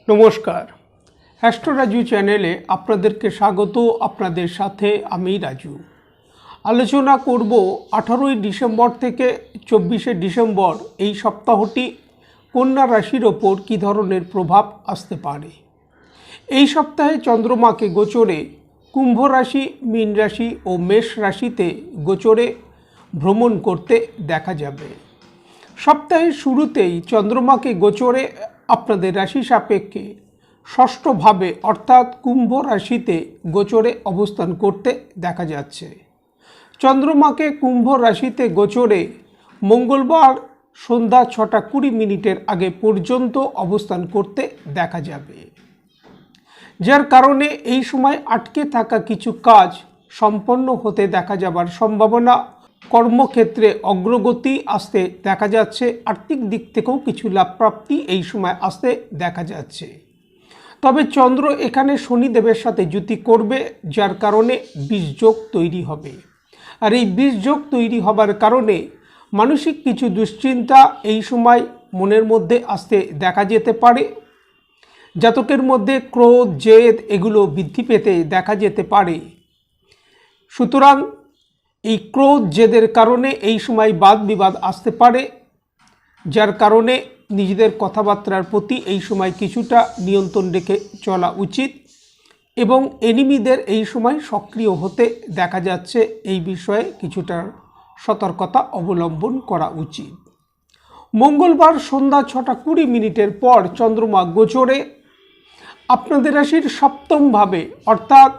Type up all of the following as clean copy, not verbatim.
নমস্কার, অ্যাস্ট্রো রাজু চ্যানেলে আপনাদেরকে স্বাগত। আপনাদের সাথে আমি রাজু। আলোচনা করব 18ই ডিসেম্বর থেকে 24শে ডিসেম্বর এই সপ্তাহটি কন্যা রাশির ওপর কী ধরনের প্রভাব আসতে পারে। এই সপ্তাহে চন্দ্রমাকে গোচরে কুম্ভ রাশি, মীন রাশি ও মেষ রাশিতে গোচরে ভ্রমণ করতে দেখা যাবে। সপ্তাহের শুরুতেই চন্দ্রমাকে গোচরে আপনাদের রাশি সাপেক্ষে ষষ্ঠভাবে অর্থাৎ কুম্ভ রাশিতে গোচরে অবস্থান করতে দেখা যাচ্ছে। চন্দ্রমাকে কুম্ভ রাশিতে গোচরে মঙ্গলবার সন্ধ্যা 6:20 আগে পর্যন্ত অবস্থান করতে দেখা যাবে, যার কারণে এই সময় আটকে থাকা কিছু কাজ সম্পন্ন হতে দেখা যাবার সম্ভাবনা, কর্মক্ষেত্রে অগ্রগতি আসতে দেখা যাচ্ছে, আর্থিক দিক থেকেও কিছু লাভপ্রাপ্তি এই সময় আসতে দেখা যাচ্ছে। তবে চন্দ্র এখানে শনিদেবের সাথে যুতি করবে, যার কারণে বিষযোগ তৈরি হবে। আর এই বিষযোগ তৈরি হবার কারণে মানসিক কিছু দুশ্চিন্তা এই সময় মনের মধ্যে আসতে দেখা যেতে পারে। জাতকের মধ্যে ক্রোধ, জেদ এগুলো বৃদ্ধি পেতে দেখা যেতে পারে। সুতরাং এই ক্রোধ, জেদের কারণে এই সময় বাদ বিবাদ আসতে পারে, যার কারণে নিজেদের কথাবার্তার প্রতি এই সময় কিছুটা নিয়ন্ত্রণ রেখে চলা উচিত এবং এনিমিদের এই সময় সক্রিয় হতে দেখা যাচ্ছে। এই বিষয়ে কিছুটা সতর্কতা অবলম্বন করা উচিত। মঙ্গলবার সন্ধ্যা 6:20 পর চন্দ্রমা গোচরে আপনাদের রাশির সপ্তমভাবে অর্থাৎ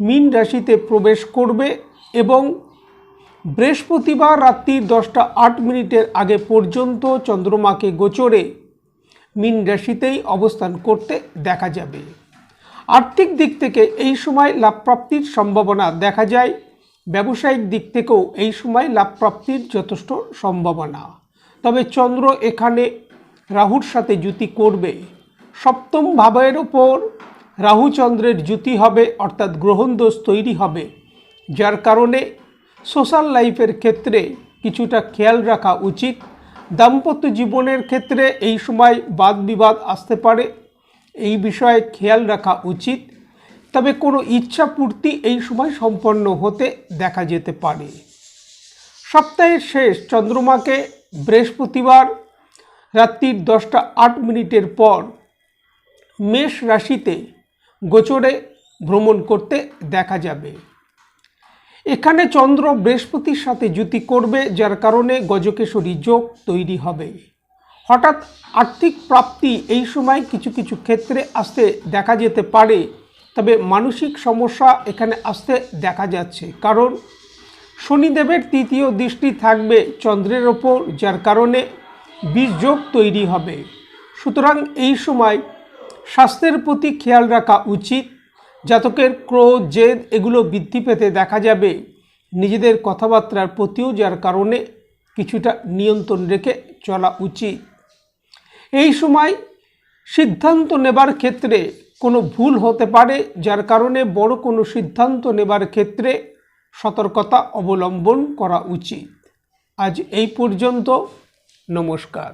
মীন রাশিতে প্রবেশ করবে এবং বৃহস্পতিবার রাত্রি 10:08 আগে পর্যন্ত চন্দ্রমাকে গোচরে মীন রাশিতেই অবস্থান করতে দেখা যাবে। আর্থিক দিক থেকে এই সময় লাভপ্রাপ্তির সম্ভাবনা দেখা যায়। ব্যবসায়িক দিক থেকেও এই সময় লাভপ্রাপ্তির যথেষ্ট সম্ভাবনা। তবে চন্দ্র এখানে রাহুর সাথে যুতি করবে। সপ্তম ভাবের ওপর রাহু চন্দ্রের যুতি হবে, অর্থাৎ গ্রহণ দোষ তৈরি হবে, যার কারণে সোশ্যাল লাইফের ক্ষেত্রে কিছুটা খেয়াল রাখা উচিত। দাম্পত্য জীবনের ক্ষেত্রে এই সময় বাদ বিবাদ আসতে পারে, এই বিষয়ে খেয়াল রাখা উচিত। তবে কোনো ইচ্ছা পূর্তি এই সময় সম্পন্ন হতে দেখা যেতে পারে। সপ্তাহের শেষ চন্দ্রমাকে বৃহস্পতিবার রাত্রি 10:08 পর মেষ রাশিতে গোচরে ভ্রমণ করতে দেখা যাবে। এখানে চন্দ্র বৃহস্পতির সাথে যুতি করবে, যার কারণে গজকেশরী যোগ তৈরি হবে। হঠাৎ আর্থিক প্রাপ্তি এই সময় কিছু কিছু ক্ষেত্রে আসতে দেখা যেতে পারে। তবে মানসিক সমস্যা এখানে আসতে দেখা যাচ্ছে, কারণ শনিদেবের তৃতীয় দৃষ্টি থাকবে চন্দ্রের ওপর, যার কারণে বিষযোগ তৈরি হবে। সুতরাং এই সময় স্বাস্থ্যের প্রতি খেয়াল রাখা উচিত। জাতকের ক্রোধ, জেদ এগুলো বৃদ্ধি পেতে দেখা যাবে, নিজেদের কথাবার্তার প্রতিও, যার কারণে কিছুটা নিয়ন্ত্রণ রেখে চলা উচিত। এই সময় সিদ্ধান্ত নেবার ক্ষেত্রে কোনো ভুল হতে পারে, যার কারণে বড় কোনো সিদ্ধান্ত নেবার ক্ষেত্রে সতর্কতা অবলম্বন করা উচিত। আজ এই পর্যন্ত। নমস্কার।